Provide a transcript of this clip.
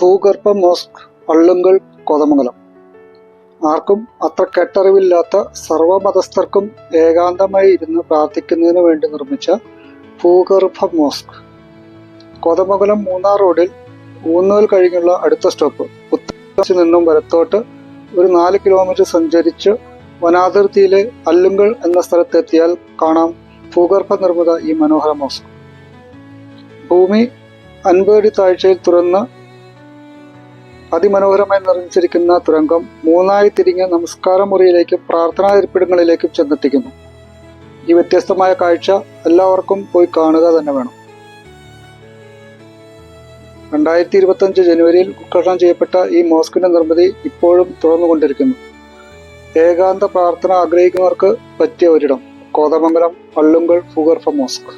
ഭൂഗർഭ മോസ്ക്, അള്ളുങ്കൽ, കോതമംഗലം. ആർക്കും അത്ര കെട്ടറിവില്ലാത്ത സർവമതസ്ഥർക്കും ഏകാന്തമായി ഇരുന്ന് പ്രാർത്ഥിക്കുന്നതിനു വേണ്ടി നിർമ്മിച്ച ഭൂഗർഭ മോസ്ക്. കോതമംഗലം മൂന്നാർ റോഡിൽ ഊന്നൂൽ കഴിഞ്ഞുള്ള അടുത്ത സ്റ്റോപ്പ്. ഉത്തരദിശയിൽ നിന്നും വലത്തോട്ട് ഒരു 4 കിലോമീറ്റർ സഞ്ചരിച്ച് വനാതിർത്തിയിലെ അല്ലുങ്കൽ എന്ന സ്ഥലത്തെത്തിയാൽ കാണാം ഭൂഗർഭ നിർമ്മിത ഈ മനോഹര മോസ്ക്. ഭൂമി 50 അടി താഴ്ചയിൽ തുറന്ന് അതിമനോഹരമായി നിർമ്മിച്ചിരിക്കുന്ന തുരങ്കം 3ആയി തിരിഞ്ഞ് നമസ്കാര മുറിയിലേക്കും പ്രാർത്ഥനാ ഇരിപ്പിടങ്ങളിലേക്കും ചെന്നെത്തിക്കുന്നു. ഈ വ്യത്യസ്തമായ കാഴ്ച എല്ലാവർക്കും പോയി കാണുക തന്നെ വേണം. 2025 ജനുവരിയിൽ ഉദ്ഘാടനം ചെയ്യപ്പെട്ട ഈ മോസ്കിന്റെ നിർമ്മിതി ഇപ്പോഴും തുറന്നുകൊണ്ടിരിക്കുന്നു. ഏകാന്ത പ്രാർത്ഥന ആഗ്രഹിക്കുന്നവർക്ക് പറ്റിയ ഒരിടം. കോതമംഗലം അള്ളുങ്കൽ ഭൂഗർഭ മോസ്ക്.